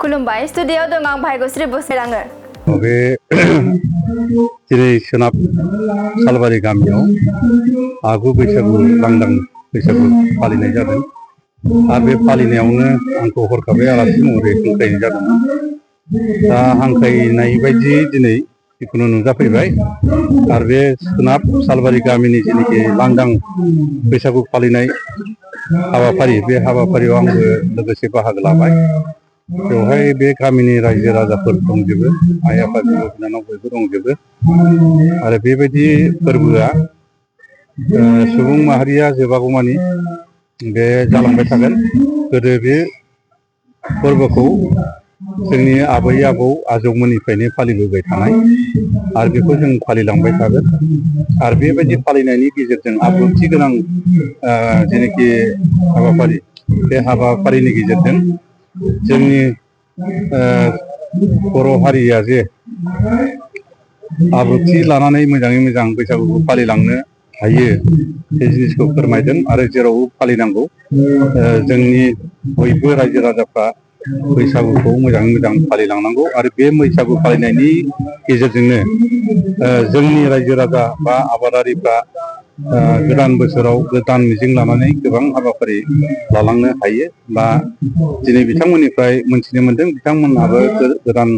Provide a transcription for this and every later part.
खुलुमबाय स्टुडियोआव दं आं भाग्यश्री बसुमतारी। बे दिनै सोनाब सालबारि गामियाव आगु बैसागु लांदां बैसागु फालिनाय जादों आरो बे फालिनायावनो आंखौ हरखाबै आलासि महरै हांख्रायनाय जादोंमोन। दा हांख्रायनाय बायदि दिनै जिखुनु नुजाफैबाय आरो बे सोनाब सालबारि गामिनि जेनाखि लांदां बैसागु फालिनाय हाबाफारि बे हाबाफारियाव आंबो लोगोसे बाहागो लाबाय। बेवहाय बे गामिनि रायजो राजाफोर दंजोबो, आइ आफा बिब' बिनानाव बयबो दंजोबो आरो बेबायदि फोरबोआ सुबुं माहारिया जोबागौमानि बे जालांबाय थागोन। गोदो बे फोरबोखौ जोंनि आबै आबौ आजौमोननिफ्रायनो फालिबोबाय थानाय आरो बेखौ जों फालिलांबाय थागोन आरो बेबायदि फालिनायनि गेजेरजों आब्रुथि गोनां जेनाखि हाबाफारि बे हाबाफारिनि गेजेरजों जोंनि बर' हारिया जे आब्रुथि लानानै मोजाङै मोजां बैसागुखौ फालिलांनो हायो बे जिनिसखौ फोरमायदों आरो जेरावबो फालिनांगौ। जोंनि बयबो रायजो राजाफ्रा बैसागुखौ मोजाङै मोजां फालिलांनांगौ आरो बे बैसागु फालिनायनि गेजेरजोंनो जोंनि रायजो राजा बा आबादारिफ्रा गोदान बोसोराव गोदान मिजिं लानानै गोबां हाबाफारि लालांनो हायो बा दिनै बिथांमोननिफ्राय मोनथिनो मोनदों बिथांमोनहाबो गोदान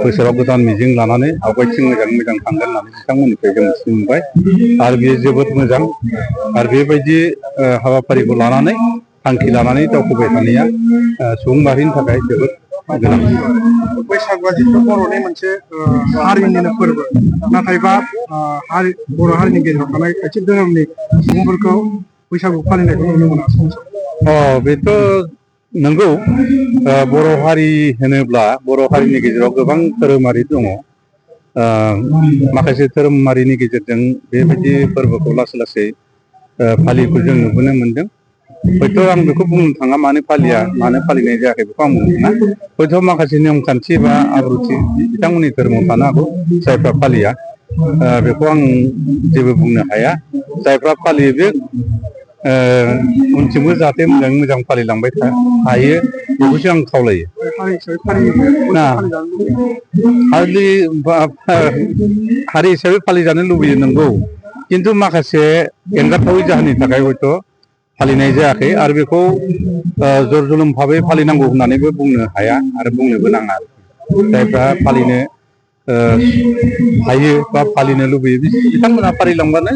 बोसोराव गोदान मिजिं लानानै आवगायथिं मोजाङै मोजां थांगोन होननानै बिथांमोननिफ्राय जों मिथिनो मोनबाय आरो बेयो जोबोद मोजां आरो बेबायदि हाबाफारिखौ लानानै थांखि लानानै दावखोबाय थानाया सुबुं माहारिनि थाखाय जोबोद गोनां। बैसागुआ जिथु बर'नि मोनसे हारिनिनो फोरबो, नाथायबा बर' हारिनि गेजेराव थानाय खायसे धोरोमनि सुबुंफोरखौ बैसागु फालिनायखौ नुनो मोना सम सम। बेथ' नंगौ। बर' हारि होनोब्ला बर' हारिनि गेजेराव गोबां धोरोमारि दङ। माखासे धोरोमारिनि गेजेरजों बेबायदि फोरबोखौ लासै लासै फालियैखौ जों नुबोनो मोनदों। हयथ' आं बेखौ बुंनो थाङा मानो फालिया मानो फालिनाय जायाखै बेखौ आं बुंनो थाङा। हयथ' माखासे नियम खान्थि बा आब्रुथि बिथांमोननि धोरोमाव थानो हागौ जायफ्रा फालिया बेखौ आं जेबो बुंनो हाया। जायफ्रा फालियो बे उनथिंबो जाहाथे मोजाङै मोजां फालिलांबाय थायो बेखौसो आं खावलायो। हारि हिसाबै फालिजानो लुबैयो नंगौ, खिन्थु माखासे एंगारथावै जाहोननि थाखाय हयथ' फालिनाय जायाखै आरो बेखौ जर जुलुम भाबै फालिनांगौ होननानैबो बुंनो हाया आरो बुंनोबो नाङा। जायफ्रा फालिनो हायो बा फालिनो लुबैयो बिथांमोनहा फालिलांबानो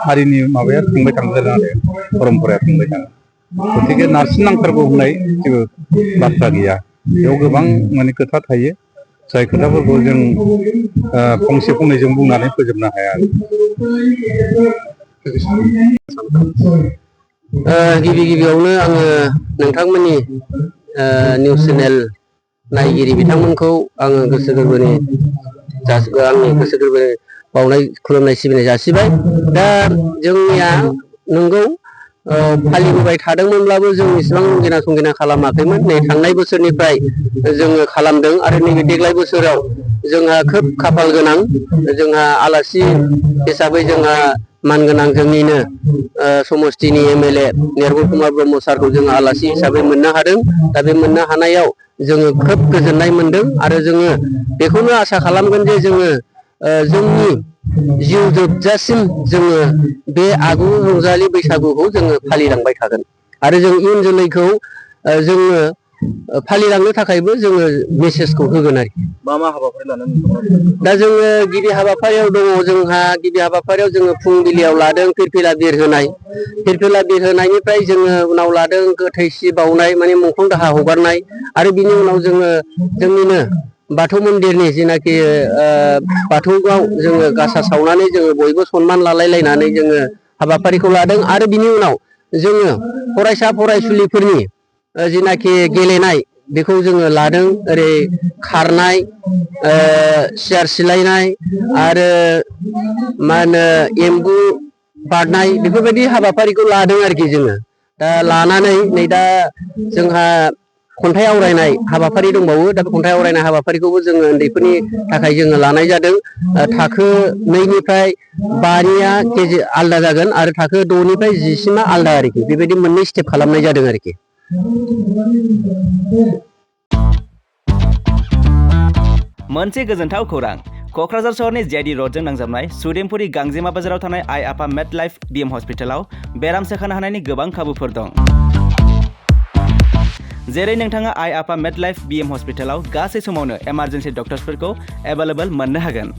हारिनि माबाया थांबाय थागोन आरो परम्पराया थांबाय थागोन। गतिके नारसिननांथारगौ होननाय जेबो बाथ्रा गैया। बेयाव गोबां माने खोथा थायो जाय खोथाफोरखौ जों फंसे फंनैजों बुंनानै फोजोबनो हाया। गिबि गिबियावनो आङो नोंथांमोननि निउस चेनेल नायगिरि बिथांमोनखौ आङो गोसो गोरबोनि आंनि गोसो गोरबोनि बावनाय खुलुमनाय सिबिनाय जासिबाय। दा जोंनिया नंगौ फालिबोबाय थादोंमोनब्लाबो जों इसेबां रंगिना संगिना खालामाखैमोन। नै थांनाय बोसोरनिफ्राय जोङो खालामदों आरो नैबे देग्लाय बोसोराव जोंहा खोब खाफाल गोनां, जोंहा आलासि हिसाबै जोंहा मानगोनां जोंनिनो समस्तिनि एमएलए निर्मल कुमार ब्रह्म सारखौ जोङो आलासि हिसाबै मोननो हादों। दा बे मोननो हानायाव जोङो खोब गोजोननाय मोनदों आरो जोङो बेखौनो आसा खालामगोन जे जोङो जोंनि जिउ जोबजासिम जोङो बे आगु रंजालि बैसागुखौ जोङो फालिलांबाय थागोन आरो जों इयुन जोलैखौ जोङो फालिलांनो थाखायबो जोङो मेसेजखौ होगोन आरोखि। मा मा हाबाफारि लानानै दा जोङो गिबि हाबाफारियाव दङ जोंहा गिबि हाबाफारियाव जोङो फुंबिलियाव लादों फिरफिला बिर होनाय। फिरफिला बिर होनायनिफ्राय जोङो उनाव लादों गोथै सि बावनाय माने मुंख्लं दाहा हगारनाय आरो बिनि उनाव जोङो जोंनिनो बाथौ मन्दिरनि जिनाखि बाथौआव जोङो गासा सावनानै जोङो बयबो सनमान लालायलायनानै जोङो हाबाफारिखौ लादों आरो बिनि उनाव जोङो फरायसा फरायसुलिफोरनि जिनाखि गेलेनाय बेखौ जोङो लादों। ओरै खारनाय, सियार सिलायनाय आरो मा होनो एम्बु बारनाय बेफोरबायदि हाबाफारिखौ लादों आरोखि जोङो। दा लानानै नै दा जोंहा खन्थाइ आवरायनाय हाबाफारि दंबावो। दा खन्थाइ आवरायनाय हाबाफारिखौबो जोङो उन्दैफोरनि थाखाय जोङो लानाय जादों। थाखो 2निफ्राय 5निया आलदा जागोन आरो थाखो 6निफ्राय 10सिमा आलदा आरोखि, बेबायदि मोननै स्टेप खालामनाय जादों आरोखि। मोनसे गोजोनथाव खौरां क'क्राझार सहरनि जेडि रडजों नांजाबनाय सुदेमपुरि गांजेमा बाजाराव थानाय आइ आफा मेड लाइफ बिएम हस्पिटालाव बेराम सोखानो हानायनि गोबां खाबुफोर दं। जेरै नोंथाङा आइ आफा मेड लाइफ बिएम हस्पिटालाव गासै समावनो इमारजेन्सि डक्टर्सफोरखौ एभेलेबल मोननो हागोन।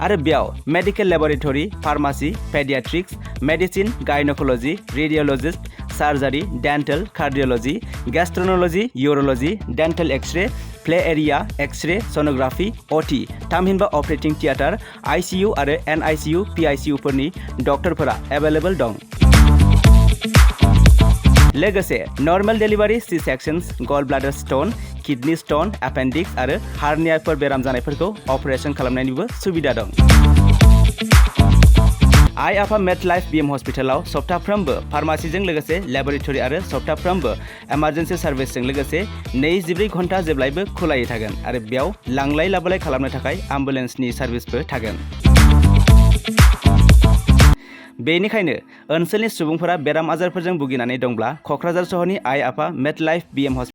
आरो बेयाव medical laboratory, pharmacy, paediatrics, medicine, gynaecology, radiologist, surgery, dental, cardiology, gastroenterology, urology, dental X-ray, play area, X-ray, sonography, OT, थामहिनबा अपारेटिं थियेटार, आइसिइउ आरो एनआइसिइउ, पिआइसिइउफोरनि डक्टरफोरा एभेलेबल दं। लोगोसे normal delivery, C sections, gall bladder stone, kidney stone, appendix आरो हार्नियाफोर बेराम जानायफोरखौ operation खालामनायनिबो सुबिदा दं। आइ आफा मेड लाइफ बिएम हस्पिटालाव सप्ताफ्रोमबो फार्मासिजों लोगोसे लेबरेटरि आरो सप्ताफ्रोमबो इमारजेन्सि सार्भिसजों लोगोसे 24 घन्टा जेब्लायबो खुलायै थागोन आरो बेयाव लांलाय लाबोलाय खालामनो थाखाय एम्बुलेन्सनि सार्भिसबो थागोन। बेनिखायनो ओनसोलनि सुबुंफोरा बेराम आजारफोरजों भुगिनानै दंब्ला क'क्राझार सहरनि आइ आफा मेड लाइफ बिएम